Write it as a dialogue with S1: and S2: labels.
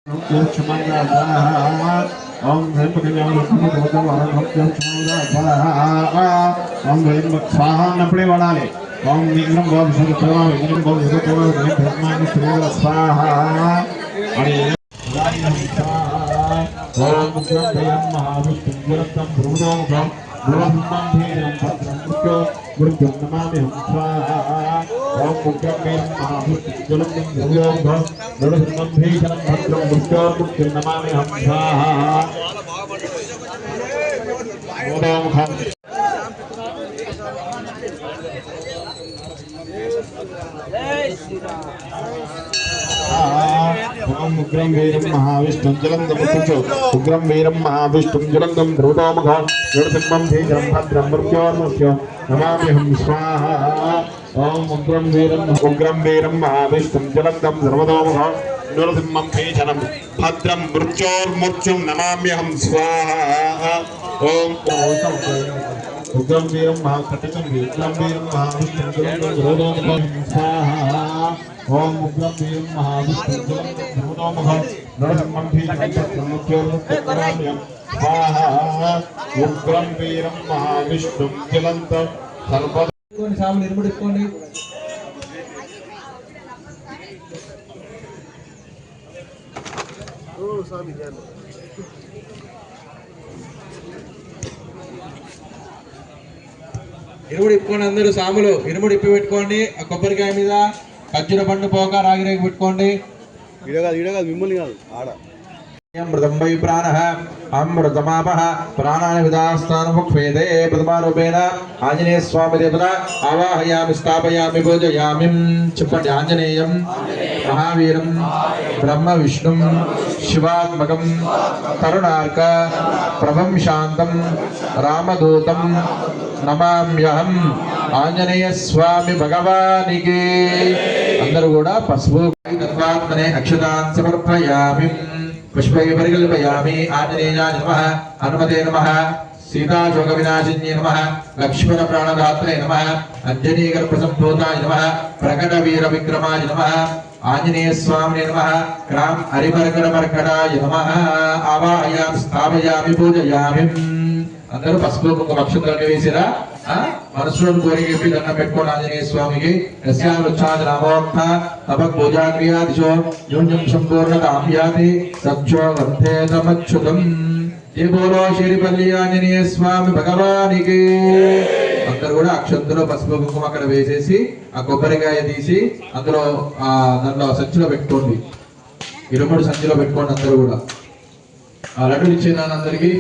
S1: ओम ह्रीं ओम ह्रीं स्वाहा नपड़े वाले ओम नीलम ओम सुरतवा नीलम ओम सुरतवा नीलम धर्मानि सुरेव स्वाहा ओम गुरुदेव महाविष्णुं ब्रह्मों ब्रह्मं भेदं पत्रमुख्यो गुरुदेव नमामि हम स्वाहा ओम गुरुदेव महाविष्णुं ब्रह्मों ब्रह्मं भेदं पत्रमुख्यो गुरुदेव नमामि हम स्वाहा ओम खं ओम उग्रं वीरं महाविष्णुं जलन्दमुखो उग्रं वीरं महाविष्णुं जलन्दं ध्रुवोमुखं नृसिंहं भीजं भद्रं मृत्योर्मुख्यो नमामि हम स्वाहा ओम उग्रं वीरं महाविष्णुं जलन्दं ध्रुवोमुखं नृसिंहं भीजं भद्रं मृत्योर्मुख्यं नमामि हम स्वाहा ओम उग्रं वीरं महाकटकं वीरं महाविष्णुं जलन्दं ध्रुवोमुखं स्वाहा ओम उग्रं वीरं महाविष्णुं जलन्दं ध्रुवोमुखं नृसिंहं भीजं मृत्योर्मुख्यं स्वाहा उग्रं वीरं महाविष्णुं जलन्दं सर्वदा
S2: సాము నిలబెట్టుకోండి. ఇరుముడు ఇప్పుకోండి, అందరూ సాములు ఇరుముడు ఇప్పి పెట్టుకోండి. ఆ కొబ్బరికాయ మీద ఖర్జూర పండు పోక రాగిరేగి పెట్టుకోండి.
S3: మిమ్మల్ని కాదు ఆడ
S2: అమృతం వై ప్రాణః అమృతమాపః ప్రాణాని విదాస్తానుముఖ్యేదే ప్రథమారూపేణ ఆంజనేయ స్వామి దేవత ఆవాహయామి స్థాపయామి పూజయామి. చెప్పండి. ఆంజనేయం మహావీరం బ్రహ్మ విష్ణుం శివాత్మకం కరుణార్క ప్రభం శాంతం రామదూతం నమామ్యహం. ఆంజనేయ స్వామి భగవానికి. అందరూ కూడా పసుపు తత్వాత్మనే అక్షతాన్ సమర్పయామి. पुष्पै परिकल्पयामि. आंजनेयाय नमः, हनुमते नमः, सीताशोक विनाशिन्ये नमः, लक्ष्मण प्राणदात्रे नमः, अंजनीगर्भसम्भूताय नमः, प्रकट वीर विक्रमाय नमः, आंजनेय स्वामिने नमः, राम हरिमर्कटमर्कटाय नमः. आवाहयामि स्थापयामि पूजयामि. అందరూ పసుపు కుంకుమ అక్షంతలు వేసిరా. మనసులో కోరిక చెప్పి దండం పెట్టుకోండి ఆంజనేయ స్వామికి. యస్యావృచ్ఛాదనామోక్త తపక్ పూజా క్రియాదిశో న్యూన్యం సంపూర్ణతామ్యాతి సత్యో వర్ధే తమచ్యుతం. జయ బోలో శ్రీపల్లి ఆంజనేయ స్వామి భగవానికి. అందరూ కూడా అక్షంతలో పసుపు కుంకుమ అక్కడ వేసేసి ఆ కొబ్బరికాయ తీసి అందులో దాంట్లో సంచిలో పెట్టుకోండి. ఇరుముడు సంచిలో పెట్టుకోండి. అందరూ కూడా ఆ లడ్డూలు ఇచ్చేదాన్ని అందరికీ